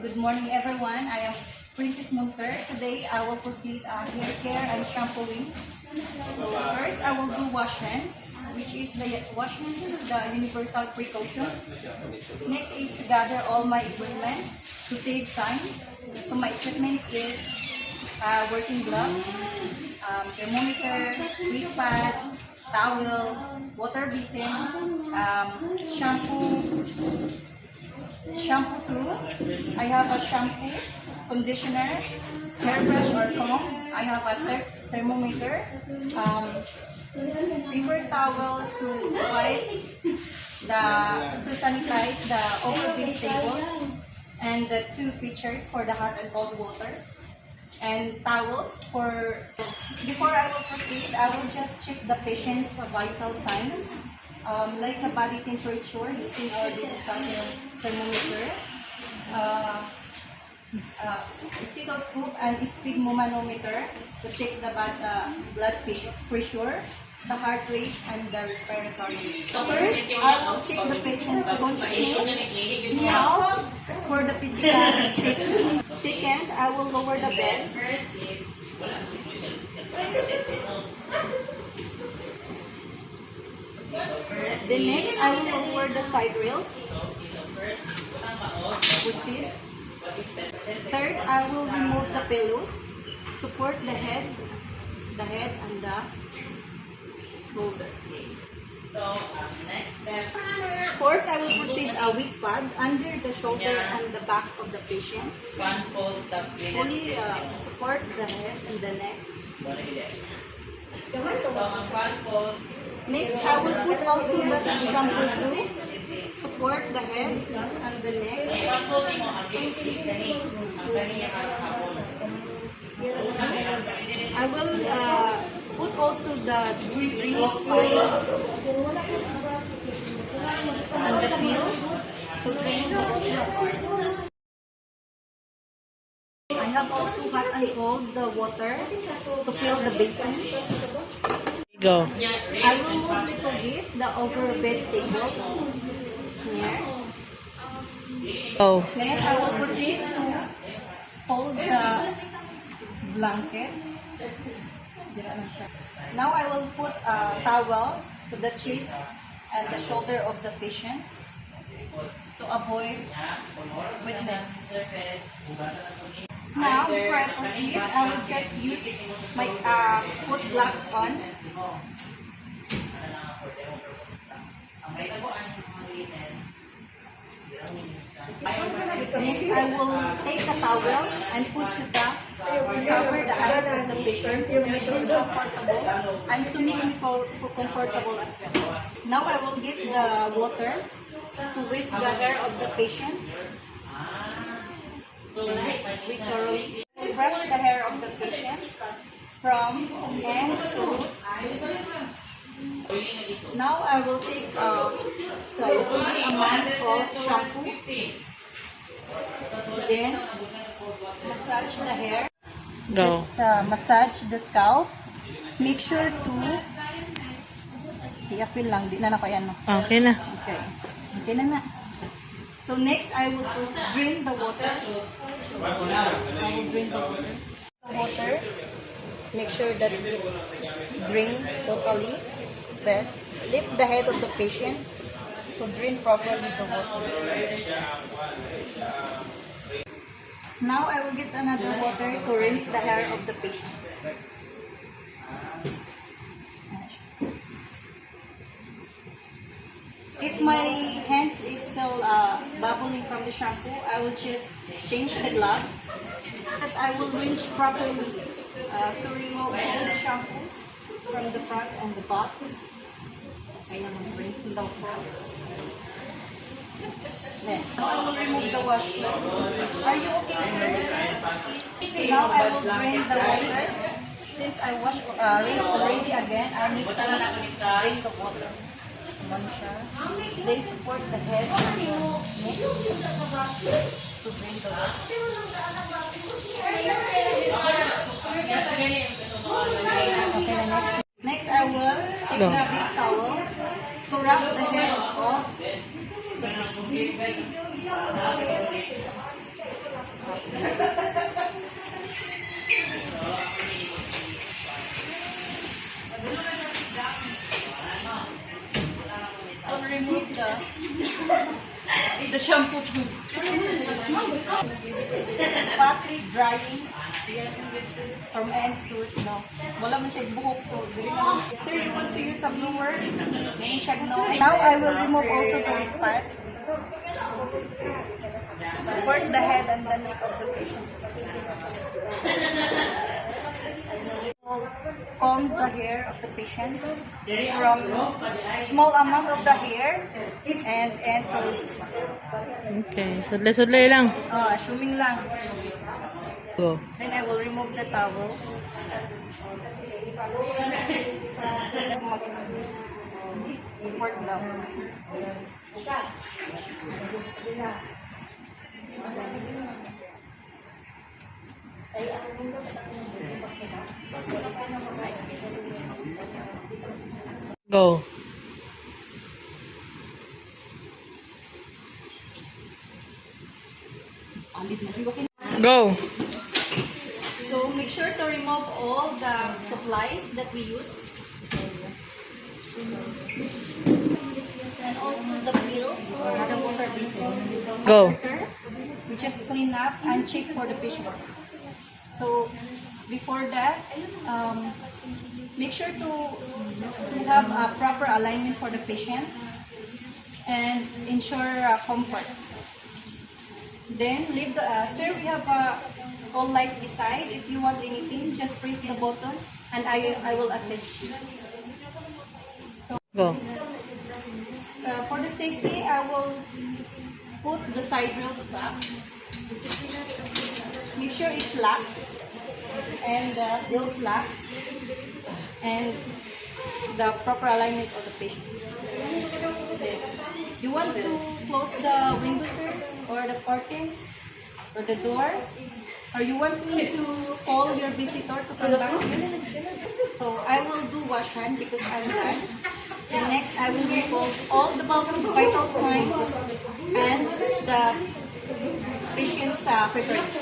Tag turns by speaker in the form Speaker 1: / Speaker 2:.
Speaker 1: Good morning, everyone. I am Princess Munter. Today, I will proceed hair care and shampooing. So first, I will do wash hands, which is the wash hands is the universal precaution. Next is to gather all my equipments to save time. So my equipment is working gloves, thermometer, heat pad, towel, water basin, shampoo through. I have a shampoo, conditioner, hairbrush or comb. I have a thermometer, paper towel to wipe to sanitize the overfilled table, and the 2 pitchers for the hot and cold water, and towels for. Before I will proceed, I will just check the patient's vital signs, like a body temperature using our digital thermometer, stethoscope and sphygmomanometer to check the blood pressure, the heart rate, and the respiratory rate. First, I will check the patient's consciousness, health for the physical safety. Second, I will lower the bed. Then next, I will lower the side rails. Proceed. Third, I will remove the pillows, support the head and the shoulder. Fourth, I will proceed a weak pad under the shoulder and the back of the patient. Fully support the head and the neck. Next, I will put also the shampoo through, support the head and the neck. I will put also the drainage pipe and the peel to drain the water. I have also hot and cold the water to fill the basin.
Speaker 2: Go.
Speaker 1: I will move little bit the overbed table here.
Speaker 2: Go.
Speaker 1: Then I will proceed to fold the blanket. Now I will put a towel to the chest and the shoulder of the patient to avoid wetness. Now, before I proceed, I will just use my put gloves on. Next, I will take the towel and put to cover the eyes of the patient to make them comfortable and to make me comfortable as well. Now, I will get the water to wet the hair of the patient. We thoroughly brush the hair of the patient from ends to roots. Now I will take a slightly amount of shampoo. Then massage the hair.
Speaker 2: Go.
Speaker 1: Just massage the scalp. Make sure to i-apil lang, di na nakayan.
Speaker 2: Okay na.
Speaker 1: Okay. Okay na. So next, I will drain the water. I will drain the water. Make sure that it's drained totally. Then lift the head of the patient to drain properly the water. Now I will get another water to rinse the hair of the patient. If my hands is still bubbling from the shampoo, I will just change the gloves. That I will rinse properly to remove all the shampoos from the front and the back. Okay, rinse the front. Then I will remove the washcloth. Are you okay, sir? So now I will drain the water. Since I rinsed already again, I need to drain the water. Then support the head and the neck to drain the water. Okay, next I will take the big towel to wrap the head of the patient. I'll remove the shampoo tube. Battery drying from ends to its now. Wala man siya buhok, so dili na. Sir, you want to use a blower? May siya no. Now I will remove also the lid part. Support the head and the neck of the patient. Comb the hair of the patients from a small amount of the hair and to its
Speaker 2: Okay. Sudlay-sudlay lang.
Speaker 1: assuming lang.
Speaker 2: Go.
Speaker 1: Then I will remove the towel. Support now.
Speaker 2: Go. Go.
Speaker 1: So make sure to remove all the supplies that we use. And also the pill or the water basin.
Speaker 2: Go.
Speaker 1: After, we just clean up and check for the patient. So before that, make sure to have a proper alignment for the patient and ensure comfort. Then leave the sir, we have a call light beside. If you want anything, just press the button and I will assist you. So
Speaker 2: Go.
Speaker 1: for the safety, I will put the side rails back. Make sure it's locked and the wheels locked and the proper alignment of the patient. Then, you want to close the window, sir, or the curtains, or the door, or you want me to call your visitor to come back? So I will do wash hand because I'm done. So next, I will record all the vital signs and the patient's preference.